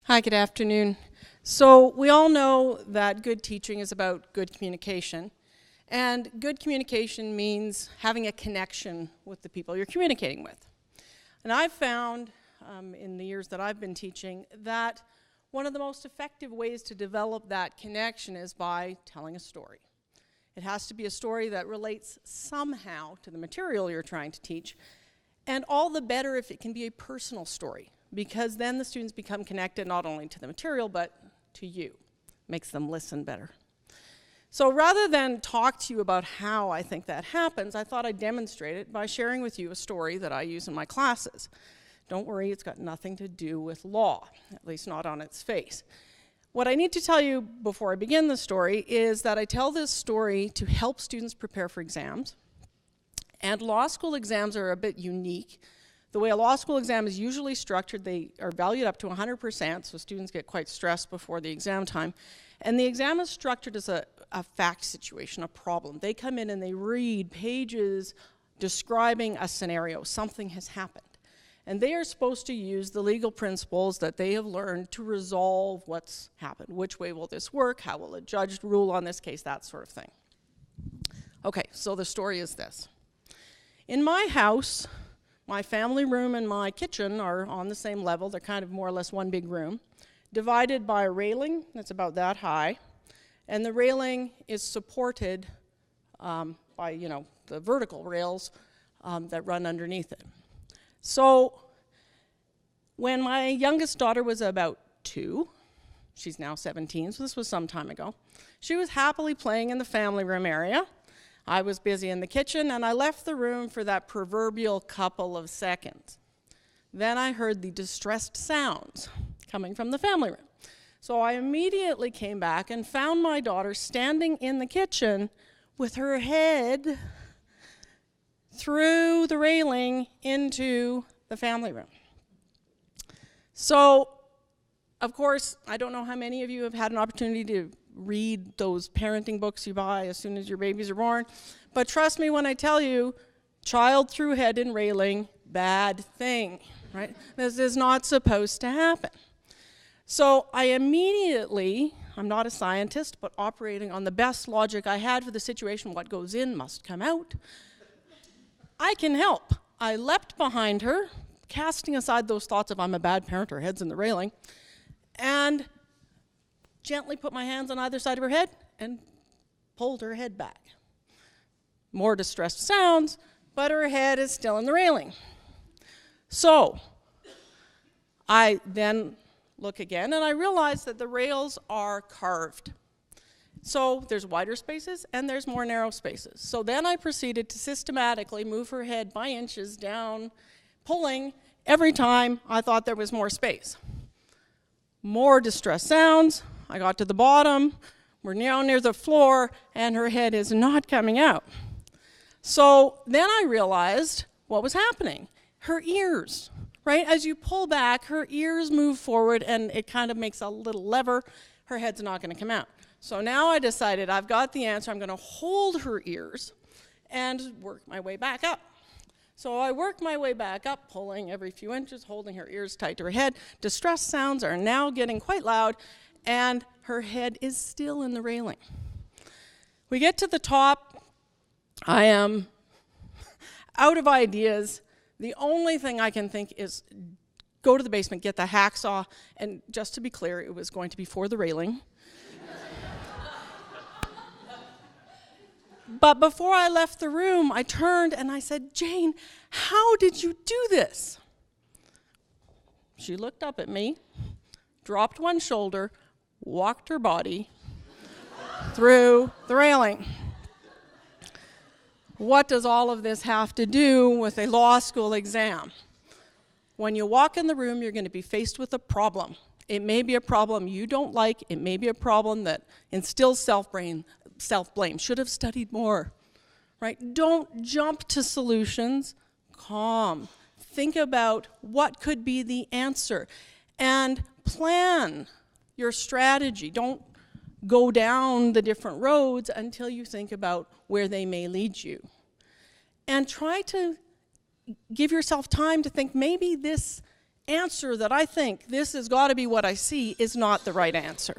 Hi, good afternoon. So we all know that good teaching is about good communication. And good communication means having a connection with the people you're communicating with. And I've found in the years that I've been teaching that one of the most effective ways to develop that connection is by telling a story. It has to be a story that relates somehow to the material you're trying to teach, and all the better if it can be a personal story, because then the students become connected not only to the material but to you. Makes them listen better. So rather than talk to you about how I think that happens, I thought I'd demonstrate it by sharing with you a story that I use in my classes. Don't worry, it's got nothing to do with law, at least not on its face. What I need to tell you before I begin the story is that I tell this story to help students prepare for exams. And law school exams are a bit unique. The way a law school exam is usually structured, they are valued up to 100%, so students get quite stressed before the exam time. And the exam is structured as a fact situation, a problem. They come in and they read pages describing a scenario. Something has happened. And they are supposed to use the legal principles that they have learned to resolve what's happened. Which way will this work? How will a judge rule on this case? That sort of thing. Okay, so the story is this. In my house, my family room and my kitchen are on the same level. They're kind of more or less one big room, divided by a railing that's about that high. And the railing is supported by, the vertical rails that run underneath it. So when my youngest daughter was about 2, she's now 17, so this was some time ago, she was happily playing in the family room area. I was busy in the kitchen, and I left the room for that proverbial couple of seconds. Then I heard the distressed sounds coming from the family room. So I immediately came back and found my daughter standing in the kitchen with her head through the railing into the family room. So, of course, I don't know how many of you have had an opportunity to read those parenting books you buy as soon as your babies are born, but trust me when I tell you, child through head in railing, bad thing, right? This is not supposed to happen. So I immediately, I'm not a scientist, but operating on the best logic I had for the situation, what goes in must come out. I can help. I leapt behind her, casting aside those thoughts of I'm a bad parent, her head's in the railing, and gently put my hands on either side of her head and pulled her head back. More distressed sounds, but her head is still in the railing. So I then look again, and I realize that the rails are carved. So there's wider spaces and there's more narrow spaces. So then I proceeded to systematically move her head by inches down, pulling every time I thought there was more space. More distressed sounds. I got to the bottom. We're now near the floor, and her head is not coming out. So then I realized what was happening. Her ears, right? As you pull back, her ears move forward, and it kind of makes a little lever. Her head's not going to come out. So now I decided I've got the answer. I'm going to hold her ears and work my way back up. So I work my way back up, pulling every few inches, holding her ears tight to her head. Distressed sounds are now getting quite loud, and her head is still in the railing. We get to the top. I am out of ideas. The only thing I can think is go to the basement, get the hacksaw, and just to be clear, it was going to be for the railing. But before I left the room, I turned and I said, Jane, how did you do this? She looked up at me, dropped one shoulder, walked her body through the railing. What does all of this have to do with a law school exam? When you walk in the room, you're going to be faced with a problem. It may be a problem you don't like. It may be a problem that instills self-blame. Should have studied more, right? Don't jump to solutions. Calm. Think about what could be the answer and plan your strategy. Don't go down the different roads until you think about where they may lead you. And try to give yourself time to think maybe this answer that I think this has got to be what I see is not the right answer.